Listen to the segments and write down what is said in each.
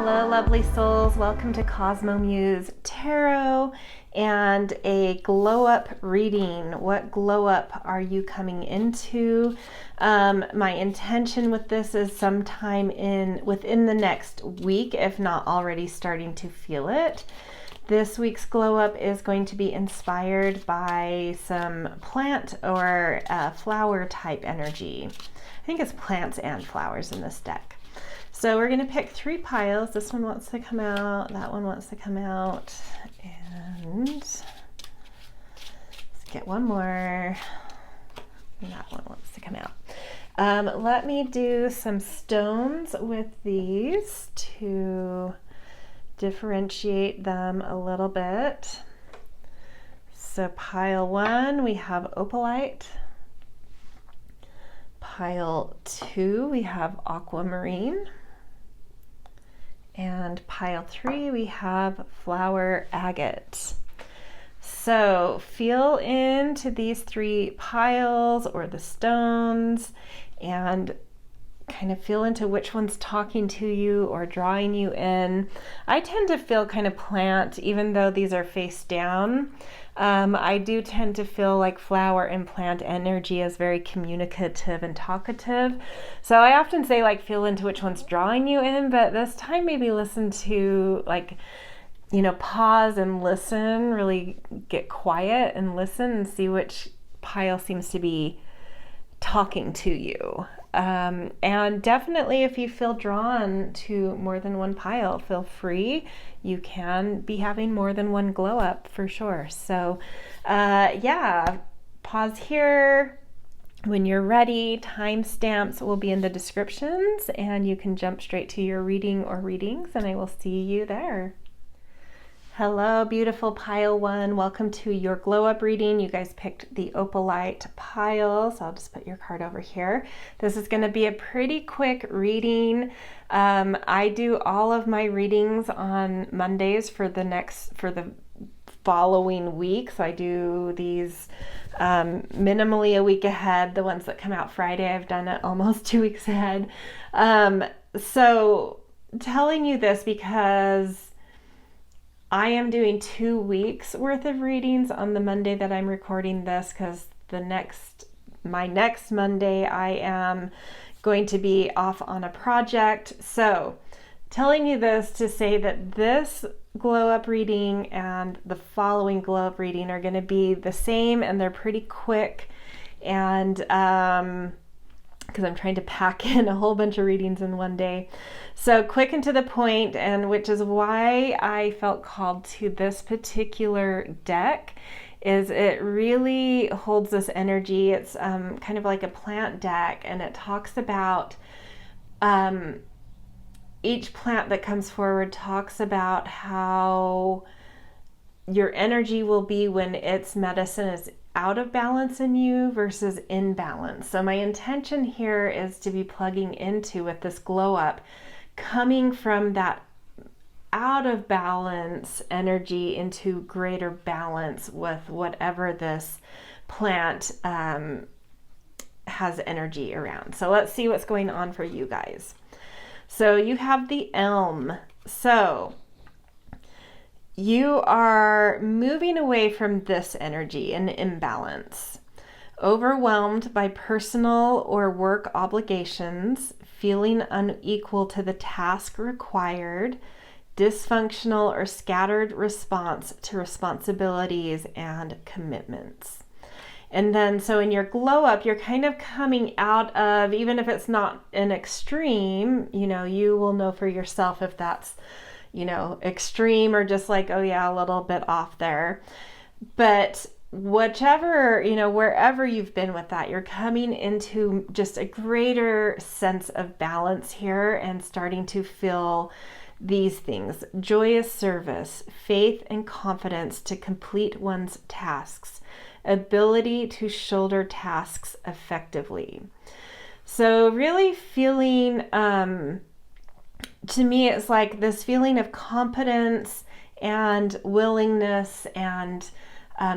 Hello, lovely souls. Welcome to Cosmo Muse Tarot and a glow up reading. What glow up are you coming into? My intention with this is sometime within the next week, if not already starting to feel it. This week's glow up is going to be inspired by some plant or flower type energy. I think it's plants and flowers in this deck. So we're going to pick 3 piles. This one wants to come out, that one wants to come out, and let's get one more, and that one wants to come out. Let me do some stones with these to differentiate them a little bit. So pile 1, we have opalite. Pile 2, we have aquamarine. And pile 3, we have flower agate. So feel into these 3 piles or the stones and kind of feel into which one's talking to you or drawing you in. I tend to feel kind of plant, even though these are face down. I do tend to feel like flower and plant energy is very communicative and talkative. So I often say like feel into which one's drawing you in, but this time maybe listen to pause and listen, really get quiet and listen and see which pile seems to be talking to you. And definitely if you feel drawn to more than one pile, feel free. You can be having more than one glow up for sure. So pause here. When you're ready, timestamps will be in the descriptions and you can jump straight to your reading or readings, and I will see you there. Hello, beautiful pile 1. Welcome to your glow up reading. You guys picked the opalite pile, so I'll just put your card over here. This is going to be a pretty quick reading. I do all of my readings on Mondays for the following week. So I do these minimally a week ahead. The ones that come out Friday, I've done it almost 2 weeks ahead. So telling you this because I am doing 2 weeks worth of readings on the Monday that I'm recording this, because my next Monday I am going to be off on a project. So telling you this to say that this glow up reading and the following glow up reading are going to be the same, and they're pretty quick, and because I'm trying to pack in a whole bunch of readings in one day. So quick and to the point, and which is why I felt called to this particular deck, is it really holds this energy. It's kind of like a plant deck, and it talks about each plant that comes forward talks about how your energy will be when its medicine is out of balance in you versus in balance. So my intention here is to be plugging into, with this glow up, coming from that out of balance energy into greater balance with whatever this plant has energy around. So let's see what's going on for you guys. So you have the elm. So you are moving away from this energy, an imbalance, overwhelmed by personal or work obligations, feeling unequal to the task required, dysfunctional or scattered response to responsibilities and commitments. And then, so in your glow up, you're kind of coming out of, even if it's not an extreme, you will know for yourself if that's extreme or just like, oh yeah, a little bit off there. But whichever, wherever you've been with that, you're coming into just a greater sense of balance here and starting to feel these things: joyous service, faith and confidence to complete one's tasks, ability to shoulder tasks effectively. So really feeling, to me, it's like this feeling of competence and willingness and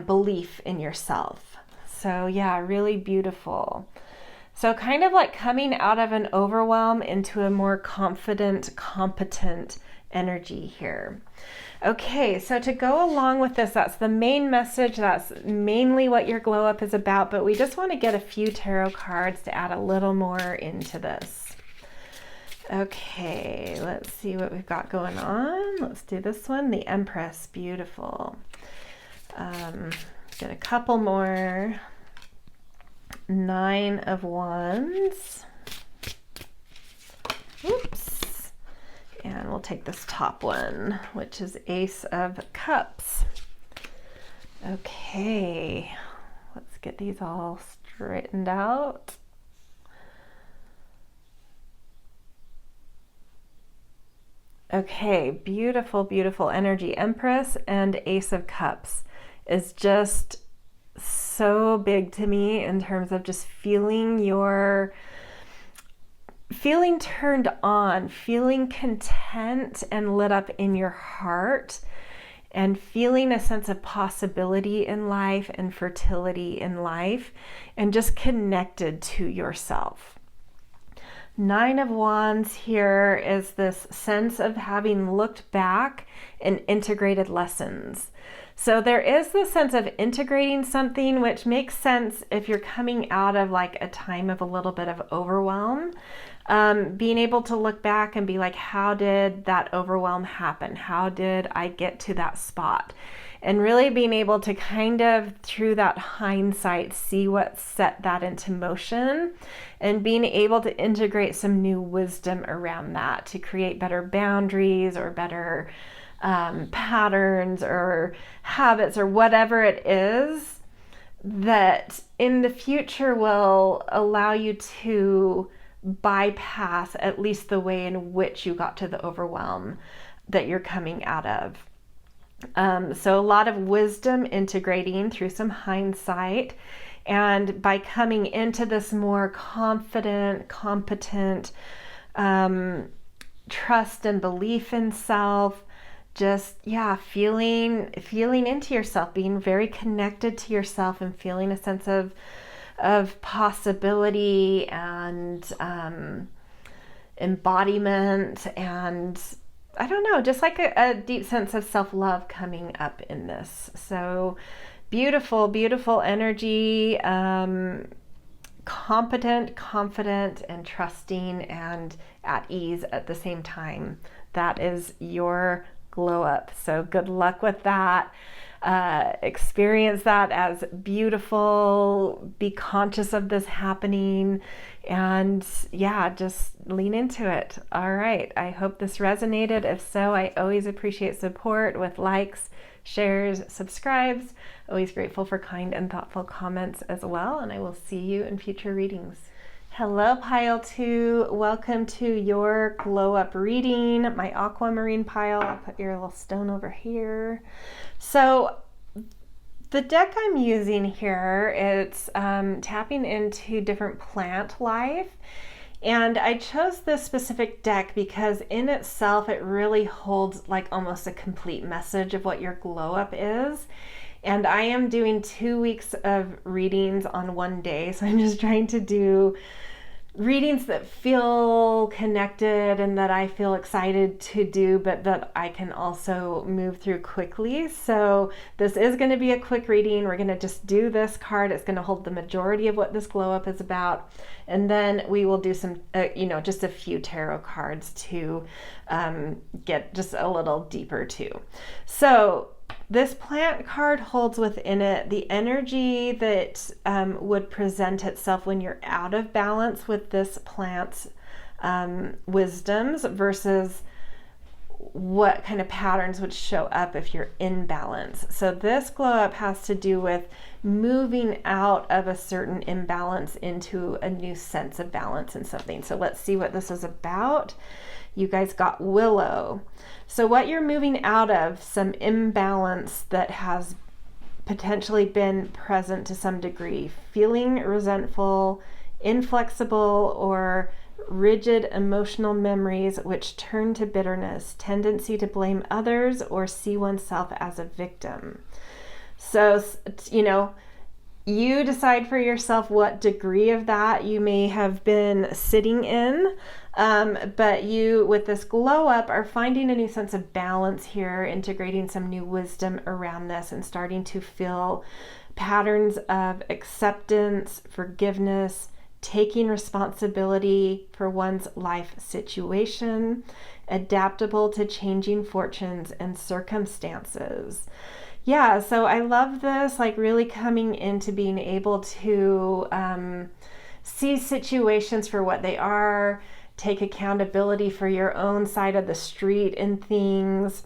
belief in yourself. So yeah, really beautiful. So kind of like coming out of an overwhelm into a more confident, competent energy here. Okay, so to go along with this, that's the main message. That's mainly what your glow up is about, but we just want to get a few tarot cards to add a little more into this. Okay, let's see what we've got going on. Let's do this one, the Empress. Beautiful. Get a couple more. 9 of Wands. Oops. And we'll take this top one, which is Ace of Cups. Okay, let's get these all straightened out. Okay, beautiful, beautiful energy. Empress and Ace of Cups is just so big to me in terms of just feeling turned on, feeling content and lit up in your heart, and feeling a sense of possibility in life and fertility in life, and just connected to yourself. 9 of Wands here is this sense of having looked back and integrated lessons. So there is this sense of integrating something, which makes sense if you're coming out of like a time of a little bit of overwhelm. Being able to look back and be like, how did that overwhelm happen? How did I get to that spot? And really being able to kind of, through that hindsight, see what set that into motion, and being able to integrate some new wisdom around that to create better boundaries or better patterns or habits or whatever it is that in the future will allow you to bypass at least the way in which you got to the overwhelm that you're coming out of. So a lot of wisdom integrating through some hindsight, and by coming into this more confident, competent, trust and belief in self, just feeling into yourself, being very connected to yourself, and feeling a sense of possibility and embodiment, and I don't know, just like a deep sense of self-love coming up in this. So beautiful, beautiful energy, competent, confident, and trusting, and at ease at the same time. That is your glow up. So good luck with that. Experience that as beautiful. Be conscious of this happening, and just lean into it. All right, I hope this resonated. If so, I always appreciate support with likes, shares, subscribes. Always grateful for kind and thoughtful comments as well, and I will see you in future readings. Hello, Pile 2. Welcome to your glow up reading, my aquamarine pile. I'll put your little stone over here. So the deck I'm using here, it's tapping into different plant life. And I chose this specific deck because in itself, it really holds like almost a complete message of what your glow up is. And I am doing 2 weeks of readings on one day. So I'm just trying to do readings that feel connected and that I feel excited to do, but that I can also move through quickly. So this is going to be a quick reading. We're going to just do this card. It's going to hold the majority of what this glow up is about. And then we will do some, just a few tarot cards to get just a little deeper too. So this plant card holds within it the energy that would present itself when you're out of balance with this plant's wisdoms versus what kind of patterns would show up if you're in balance. So this glow up has to do with moving out of a certain imbalance into a new sense of balance in something. So let's see what this is about. You guys got Willow. So what you're moving out of, some imbalance that has potentially been present to some degree, feeling resentful, inflexible, or rigid emotional memories which turn to bitterness, tendency to blame others or see oneself as a victim. So, You decide for yourself what degree of that you may have been sitting in. But you, with this glow up, are finding a new sense of balance here, integrating some new wisdom around this and starting to feel patterns of acceptance, forgiveness, taking responsibility for one's life situation, adaptable to changing fortunes and circumstances. Yeah, so I love this, like really coming into being able to see situations for what they are, take accountability for your own side of the street in things,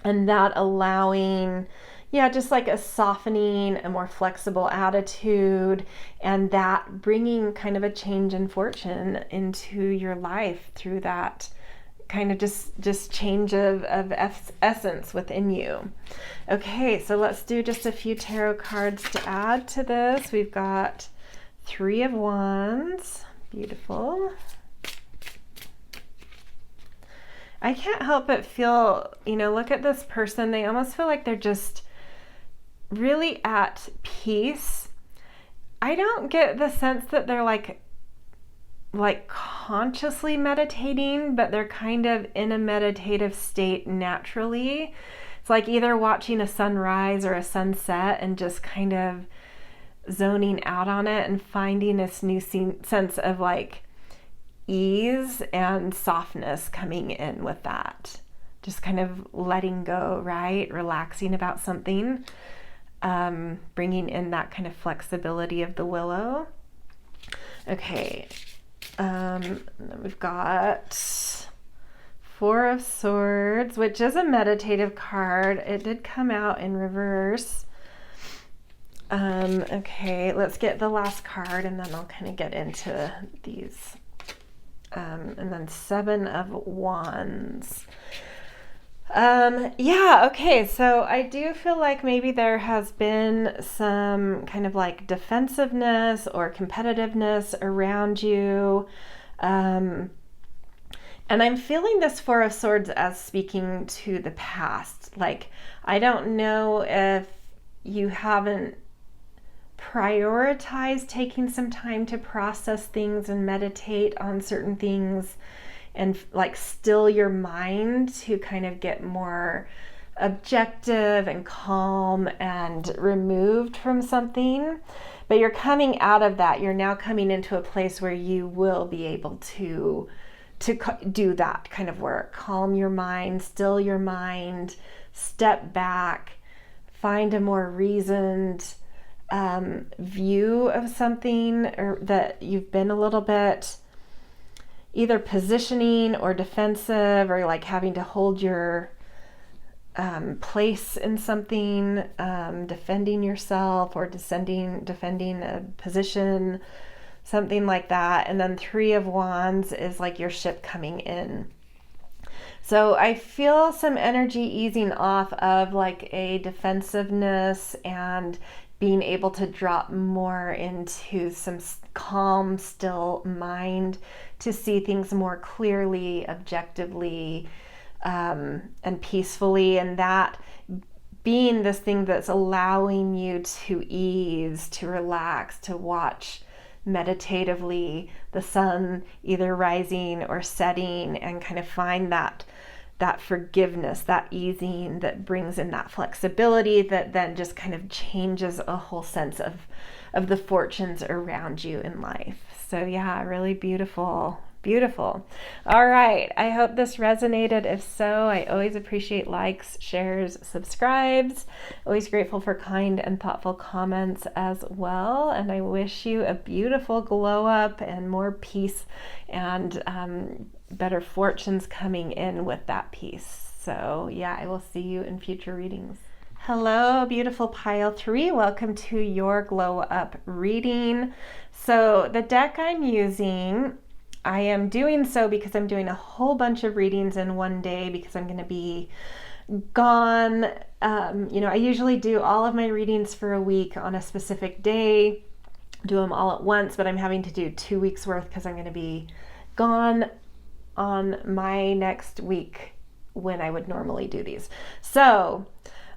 and that allowing, just like a softening, a more flexible attitude, and that bringing kind of a change in fortune into your life through that kind of just change of essence within you. Okay, so let's do just a few tarot cards to add to this. We've got 3 of Wands. Beautiful. I can't help but feel, look at this person. They almost feel like they're just really at peace. I don't get the sense that they're like consciously meditating, but they're kind of in a meditative state naturally. It's like either watching a sunrise or a sunset and just kind of zoning out on it and finding this new sense of like ease and softness coming in with that. Just kind of letting go, right? Relaxing about something. Bringing in that kind of flexibility of the willow. Okay. And then we've got 4 of Swords, which is a meditative card. It did come out in reverse. Okay, let's get the last card and then I'll kind of get into these. And then 7 of Wands. Okay, so I do feel like maybe there has been some kind of like defensiveness or competitiveness around you. And I'm feeling this 4 of Swords as speaking to the past. Like, I don't know if you haven't prioritized taking some time to process things and meditate on certain things and like still your mind to kind of get more objective and calm and removed from something. But you're coming out of that. You're now coming into a place where you will be able to do that kind of work. Calm your mind, still your mind, step back, find a more reasoned view of something, or that you've been a little bit either positioning or defensive, or like having to hold your place in something, defending yourself or defending a position, something like that. And then 3 of Wands is like your ship coming in. So I feel some energy easing off of like a defensiveness and being able to drop more into some calm, still mind to see things more clearly, objectively, and peacefully. And that being this thing that's allowing you to ease, to relax, to watch meditatively the sun either rising or setting, and kind of find that forgiveness, that easing that brings in that flexibility that then just kind of changes a whole sense of the fortunes around you in life. So yeah, really beautiful. Beautiful. All right. I hope this resonated. If so, I always appreciate likes, shares, subscribes. Always grateful for kind and thoughtful comments as well. And I wish you a beautiful glow up and more peace and better fortunes coming in with that peace. So yeah, I will see you in future readings. Hello, beautiful pile 3. Welcome to your glow up reading. So the deck I'm using, I am doing so because I'm doing a whole bunch of readings in one day because I'm going to be gone. I usually do all of my readings for a week on a specific day, do them all at once, but I'm having to do 2 weeks worth because I'm going to be gone on my next week when I would normally do these. So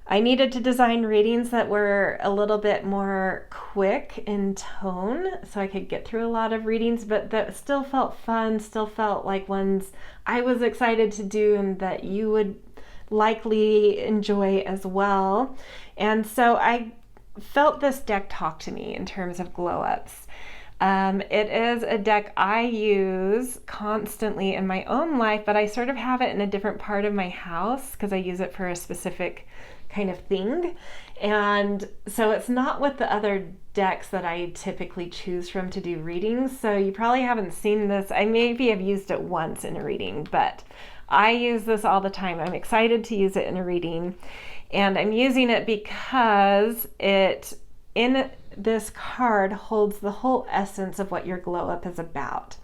I needed to design readings that were a little bit more quick in tone so I could get through a lot of readings, but that still felt fun, still felt like ones I was excited to do and that you would likely enjoy as well. And so I felt this deck talk to me in terms of glow ups. It is a deck I use constantly in my own life, but I sort of have it in a different part of my house because I use it for a specific kind of thing. And so it's not with the other decks that I typically choose from to do readings. So you probably haven't seen this. I maybe have used it once in a reading, but I use this all the time. I'm excited to use it in a reading. And I'm using it because this card holds the whole essence of what your glow up is about.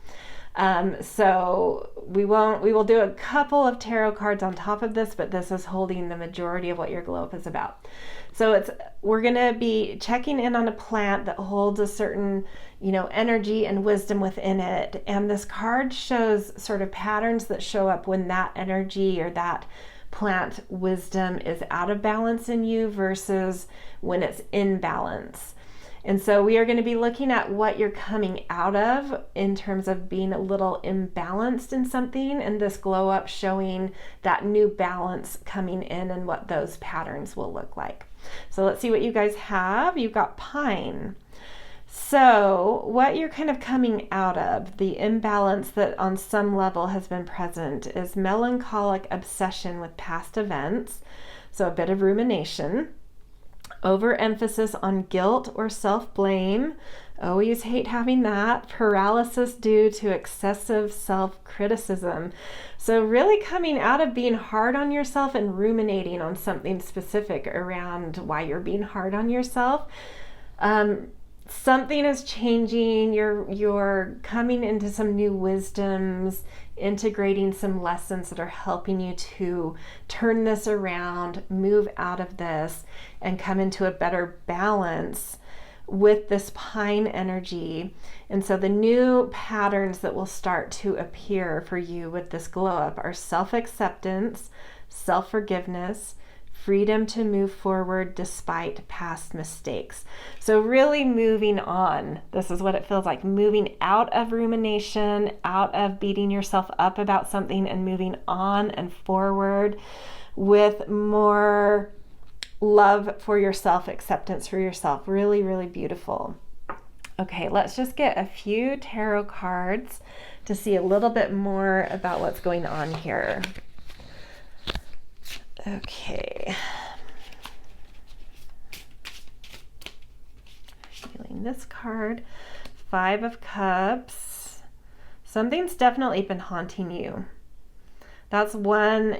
So we will do a couple of tarot cards on top of this, but this is holding the majority of what your glow up is about. So we're going to be checking in on a plant that holds a certain, energy and wisdom within it. And this card shows sort of patterns that show up when that energy or that plant wisdom is out of balance in you versus when it's in balance. And so we are going to be looking at what you're coming out of in terms of being a little imbalanced in something, and this glow up showing that new balance coming in and what those patterns will look like. So let's see what you guys have. You've got pine. So what you're kind of coming out of, the imbalance that on some level has been present, is melancholic obsession with past events. So a bit of rumination. Overemphasis on guilt or self-blame. Always hate having that. Paralysis due to excessive self-criticism. So really coming out of being hard on yourself and ruminating on something specific around why you're being hard on yourself. Something is changing. You're coming into some new wisdoms, integrating some lessons that are helping you to turn this around, move out of this, and come into a better balance with this pine energy. And so the new patterns that will start to appear for you with this glow up are self-acceptance, self-forgiveness, freedom to move forward despite past mistakes. So really moving on. This is what it feels like, moving out of rumination, out of beating yourself up about something, and moving on and forward with more love for yourself, acceptance for yourself. Really, really beautiful. Okay, let's just get a few tarot cards to see a little bit more about what's going on here. Okay. Feeling this card, 5 of Cups. Something's definitely been haunting you. That's one,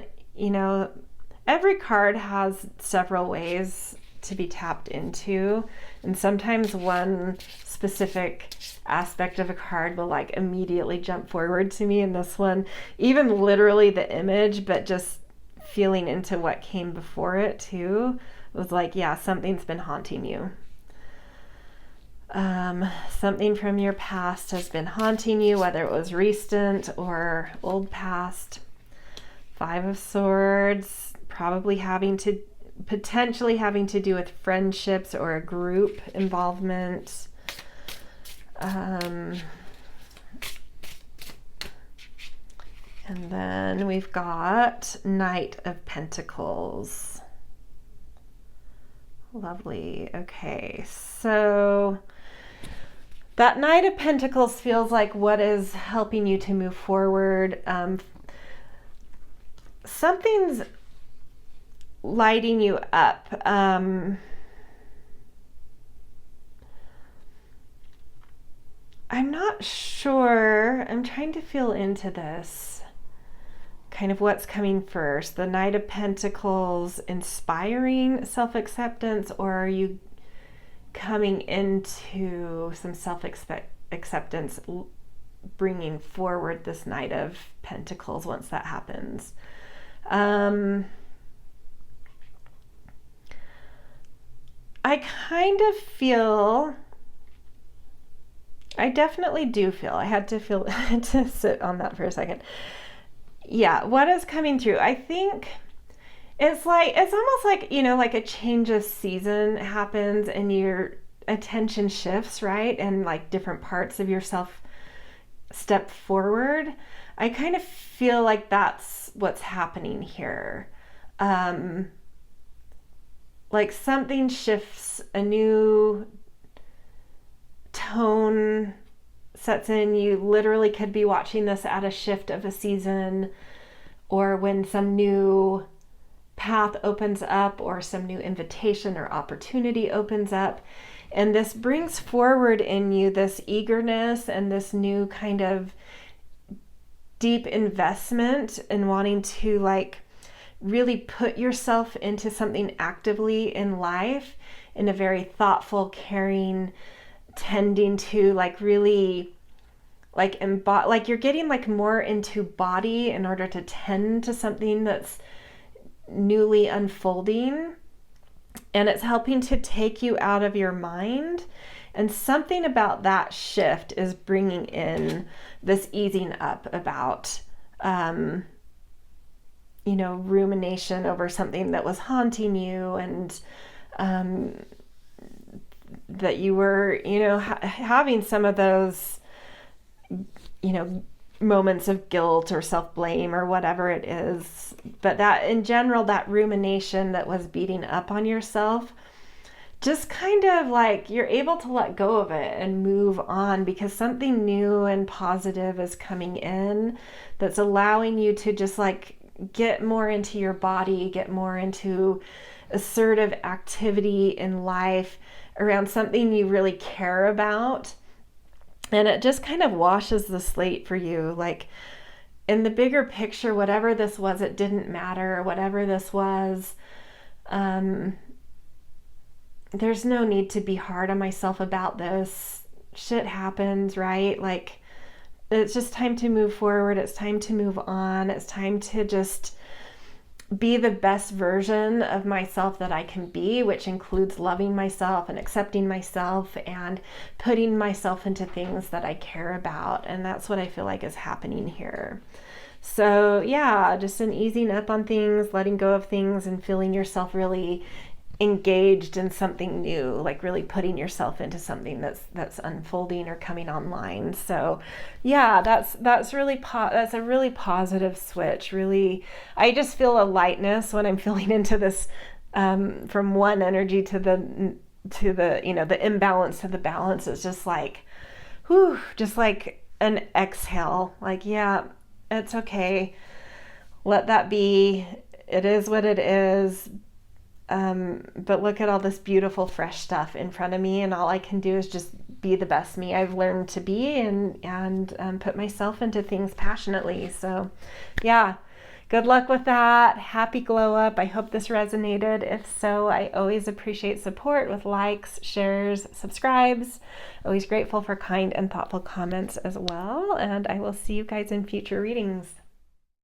every card has several ways to be tapped into, and sometimes one specific aspect of a card will immediately jump forward to me, and this one, even literally the image, but just feeling into what came before it too, was yeah, something's been haunting you. Something from your past has been haunting you, whether it was recent or old past. 5 of Swords, probably potentially having to do with friendships or a group involvement. And then we've got Knight of Pentacles. Lovely. Okay, so that Knight of Pentacles feels like what is helping you to move forward. Something's lighting you up. I'm not sure. I'm trying to feel into this. Kind of what's coming first. The Knight of Pentacles inspiring self-acceptance, or are you coming into some self-acceptance, bringing forward this Knight of Pentacles once that happens? I kind of feel, I definitely do feel, I had to feel to sit on that for a second. Yeah, what is coming through? I think it's almost like, like a change of season happens and your attention shifts, right? And like different parts of yourself step forward. I kind of feel like that's what's happening here. Like something shifts, a new tone sets in. You literally could be watching this at a shift of a season, or when some new path opens up, or some new invitation or opportunity opens up. And this brings forward in you this eagerness and this new kind of deep investment in wanting to like really put yourself into something actively in life in a very thoughtful, caring, tending to like really like like you're getting like more into body in order to tend to something that's newly unfolding, and it's helping to take you out of your mind. And something about that shift is bringing in this easing up about rumination over something that was haunting you, and that you were having some of those moments of guilt or self-blame or whatever it is. But that in general, that rumination that was beating up on yourself, just kind of like you're able to let go of it and move on, because something new and positive is coming in that's allowing you to just like get more into your body, get more into assertive activity in life around something you really care about. And it just kind of washes the slate for you. Like in the bigger picture, whatever this was, it didn't matter. Whatever this was, there's no need to be hard on myself about this. Shit happens, right? Like it's just time to move forward. It's time to move on. It's time to just be the best version of myself that I can be, which includes loving myself and accepting myself and putting myself into things that I care about. And that's what I feel like is happening here. So yeah, just an easing up on things, letting go of things, and feeling yourself really engaged in something new, like really putting yourself into something that's unfolding or coming online. So yeah, that's a really positive switch. Really, I just feel a lightness when I'm feeling into this, from one energy to the the imbalance to the balance. It's just like, whew, just like an exhale. Like, yeah, it's okay. Let that be. It is what it is. But look at all this beautiful, fresh stuff in front of me, and all I can do is just be the best me I've learned to be, and put myself into things passionately. So yeah, good luck with that. Happy glow up. I hope this resonated. If so, I always appreciate support with likes, shares, subscribes. Always grateful for kind and thoughtful comments as well. And I will see you guys in future readings.